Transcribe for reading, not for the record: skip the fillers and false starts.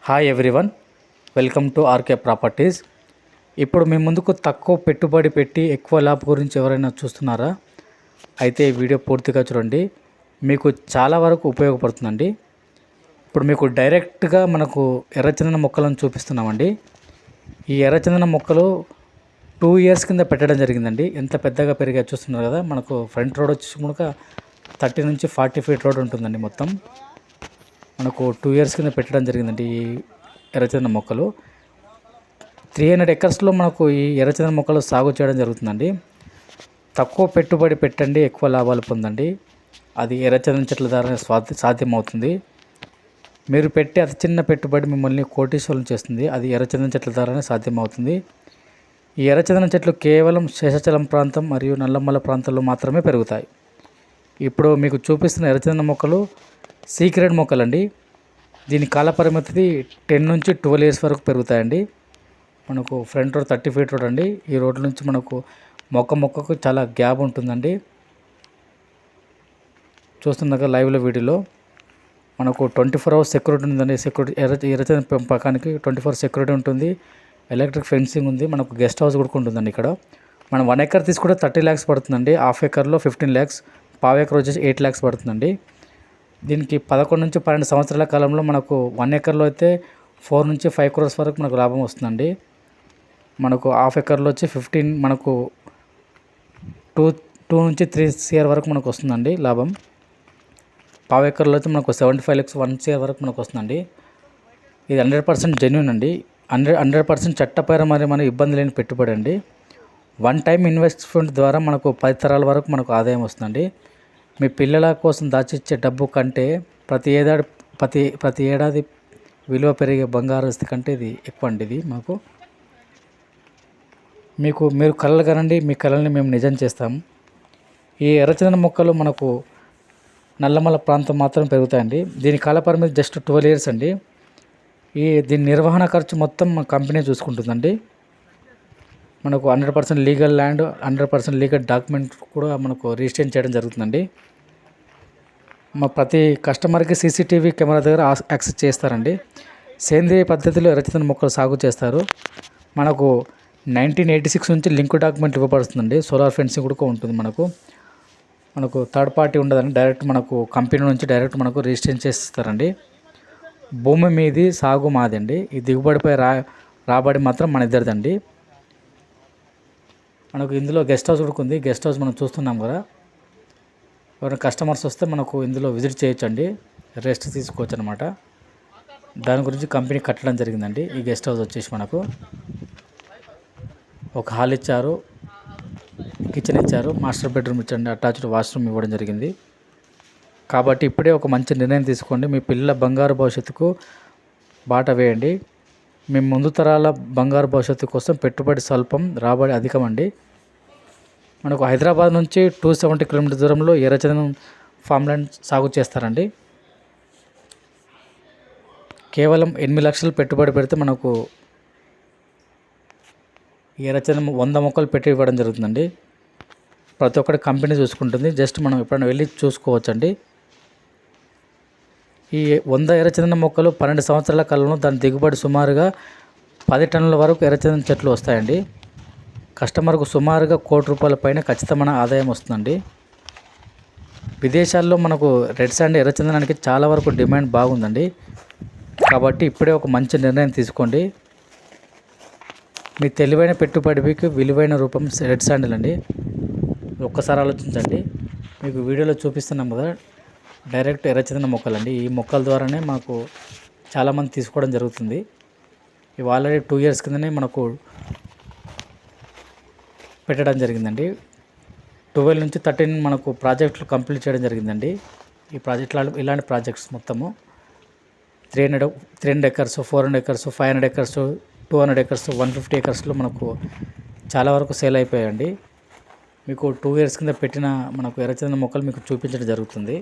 Hi everyone, welcome to RK properties. ఇప్పుడు మీ ముందుకు తక్కువ పెట్టుబడి పెట్టి ఎక్కువ లాభం గురించి ఎవరైనా చూస్తున్నారా? అయితే ఈ వీడియో పూర్తిగా చూడండి, మీకు చాలా వరకు ఉపయోగపడుతుందండి. ఇప్పుడు మీకు డైరెక్ట్గా మనకు ఎర్రచందన మొక్కలను చూపిస్తున్నామండి. ఈ ఎర్రచందన మొక్కలు 2 ఇయర్స్ కింద పెట్టడం జరిగిందండి. ఎంత పెద్దగా పెరిగా చూస్తున్నారు కదా. మనకు ఫ్రంట్ రోడ్ వచ్చి కనుక 30 నుంచి 40 ఫీట్ రోడ్ ఉంటుందండి. మొత్తం మనకు 2 ఇయర్స్ కింద పెట్టడం జరిగిందండి ఈ ఎర్రచందన మొక్కలు. 300 ఎకర్స్లో మనకు ఈ ఎర్రచందన మొక్కలు సాగు చేయడం జరుగుతుందండి. తక్కువ పెట్టుబడి పెట్టండి, ఎక్కువ లాభాలు పొందండి. అది ఎర్రచందన చెట్ల ద్వారా సాధ్యమవుతుంది. మీరు పెట్టే అతి చిన్న పెట్టుబడి మిమ్మల్ని కోటీశ్వరులను చేస్తుంది. అది ఎర్రచందన చెట్ల ద్వారానే సాధ్యమవుతుంది. ఈ ఎర్రచందన చెట్లు కేవలం శేషాచలం ప్రాంతం మరియు నల్లమల ప్రాంతాల్లో మాత్రమే పెరుగుతాయి. ఇప్పుడు మీకు చూపిస్తున్న ఎర్రచందన మొక్కలు సీక్రెట్ మొక్కలండి. దీని కాల పరిమితి 10 నుంచి 12 ఇయర్స్ వరకు పెరుగుతాయండి. మనకు ఫ్రంట్ రోడ్ 30 ఫీట్ రోడ్ అండి. ఈ రోడ్ నుంచి మనకు మొక్కకు చాలా గ్యాప్ ఉంటుందండి. చూస్తున్నాక లైవ్లో వీడియోలో మనకు 24 అవర్స్ సెక్యూరిటీ ఉందండి. ఎర్రచందన పెంపకానికి 24 సెక్యూరిటీ ఉంటుంది. ఎలక్ట్రిక్ ఫెన్సింగ్ ఉంది. మనకు గెస్ట్ హౌస్ కూడా ఉంటుందండి. ఇక్కడ మనం 1 ఎకర్ తీసుకుంటే 30 lakhs పడుతుందండి. హాఫ్ ఎకర్లో 15 lakhs, పావు ఎకర్ వచ్చేసి 8 lakhs పడుతుందండి. దీనికి 11 నుంచి 12 సంవత్సరాల కాలంలో మనకు 1 ఎకర్లో అయితే 4 నుంచి 5 crores వరకు మనకు లాభం వస్తుందండి. మనకు హాఫ్ ఎకర్లో వచ్చి 15 మనకు 2 నుంచి 3 CR వరకు మనకు వస్తుందండి లాభం. పావు ఎకర్లో అయితే మనకు 75 lakhs 1 CR వరకు మనకు వస్తుందండి. ఇది 100% జెన్యూన్ అండి. 100% చట్టపర మరి మన ఇబ్బంది లేని పెట్టుబడి అండి. 1 టైం ఇన్వెస్ట్మెంట్ ద్వారా మనకు 10 తరాల వరకు మనకు ఆదాయం వస్తుందండి. మీ పిల్లల కోసం దాచిచ్చే డబ్బు కంటే ప్రతి ఏడాది విలువ పెరిగే బంగారు ఆస్తి కంటే ఇది ఎక్కువ అండి. ఇది మీరు కలలు కనండి, మీ కలల్ని మేము నిజం చేస్తాం. ఈ ఎర్రచందన మొక్కలు మనకు నల్లమల ప్రాంతం మాత్రం పెరుగుతాయండి. దీని కాల పరిమితి జస్ట్ 12 years అండి. దీని నిర్వహణ ఖర్చు మొత్తం మా కంపెనీ చూసుకుంటుందండి. మనకు 100% లీగల్ ల్యాండ్, 100% లీగల్ డాక్యుమెంట్ కూడా మనకు రిజిస్ట్రేషన్ చేయడం జరుగుతుందండి. మా ప్రతి కస్టమర్కి CCTV కెమెరా దగ్గర యాక్సెస్ చేస్తారండి. సేంద్రియ పద్ధతిలో ఎర్రచందన మొక్కలు సాగు చేస్తారు. మనకు 1986 నుంచి లింక్ డాక్యుమెంట్ ఇవ్వబడుతుందండి. సోలార్ ఫెన్సింగ్ కూడా ఉంటుంది. మనకు థర్డ్ పార్టీ ఉండదండి. డైరెక్ట్ మనకు కంపెనీ నుంచి డైరెక్ట్ మనకు రిజిస్ట్రేషన్ చేస్తారండి. భూమి మీది, సాగు మాది అండి. ఈ దిగుబడిపై రాబడి మాత్రం మన ఇద్దరిదండి. మనకు ఇందులో గెస్ట్ హౌస్ కూడా ఉంది. గెస్ట్ హౌస్ మనం చూస్తున్నాం కదా. ఎవరైనా కస్టమర్స్ వస్తే మనకు ఇందులో విజిట్ చేయొచ్చండి, రెస్ట్ తీసుకోవచ్చు అనమాట. దాని గురించి కంపెనీ కట్టడం జరిగిందండి. ఈ గెస్ట్ హౌస్ వచ్చేసి మనకు ఒక హాల్ ఇచ్చారు, కిచెన్ ఇచ్చారు, మాస్టర్ బెడ్రూమ్ ఇచ్చండి, అటాచ్డ్ వాష్రూమ్ ఇవ్వడం జరిగింది. కాబట్టి ఇప్పుడే ఒక మంచి నిర్ణయం తీసుకోండి. మీ పిల్లల బంగారు భవిష్యత్తుకు బాట వేయండి. మీ ముందు తరాల బంగారు భవిష్యత్తు కోసం పెట్టుబడి స్వల్పం, రాబడి అధికం అండి. మనకు హైదరాబాద్ నుంచి 270 కిలోమీటర్ దూరంలో ఎర్రచందనం ఫామ్లాండ్ సాగు చేస్తారండి. కేవలం 8 లక్షలు పెట్టుబడి పెడితే మనకు ఎర్రచందనం 100 మొక్కలు పెట్టి ఇవ్వడం జరుగుతుందండి. ప్రతి ఒక్కటి కంపెనీ చూసుకుంటుంది. జస్ట్ మనం ఎప్పుడైనా వెళ్ళి చూసుకోవచ్చండి. ఈ 100 ఎర్రచందనం మొక్కలు 12 సంవత్సరాల కాలంలో దాని దిగుబడి సుమారుగా 10 టన్నుల వరకు ఎర్రచందనం చెట్లు వస్తాయండి. కస్టమర్కు సుమారుగా ₹1,00,00,000 పైన ఖచ్చితమైన ఆదాయం వస్తుందండి. విదేశాల్లో మనకు రెడ్ శాండ్ ఎర్రచందనానికి చాలా వరకు డిమాండ్ బాగుందండి. కాబట్టి ఇప్పుడే ఒక మంచి నిర్ణయం తీసుకోండి. మీ తెలివైన పెట్టుబడికి విలువైన రూపం రెడ్ శాండిల్ అండి. ఒక్కసారి ఆలోచించండి. మీకు వీడియోలో చూపిస్తున్నాం కదా, డైరెక్ట్ ఎర్రచందన మొక్కలండి. ఈ మొక్కల ద్వారానే మాకు చాలామంది తీసుకోవడం జరుగుతుంది. ఇవి ఆల్రెడీ 2 years కిందనే మనకు పెట్టడం జరిగిందండి. 12 నుంచి 13 మనకు ప్రాజెక్టులు కంప్లీట్ చేయడం జరిగిందండి. ఈ ప్రాజెక్టులు ఇలాంటి ప్రాజెక్ట్స్ మొత్తము 300 ఎకర్స్, 400 ఎకర్స్, 500 ఎకర్స్, 200 ఎకర్స్, 150 ఎకర్స్లో మనకు చాలా వరకు సేల్ అయిపోయాయండి. మీకు 2 years కింద పెట్టిన మనకు ఎర్రచందన మొక్కలు మీకు చూపించడం జరుగుతుంది.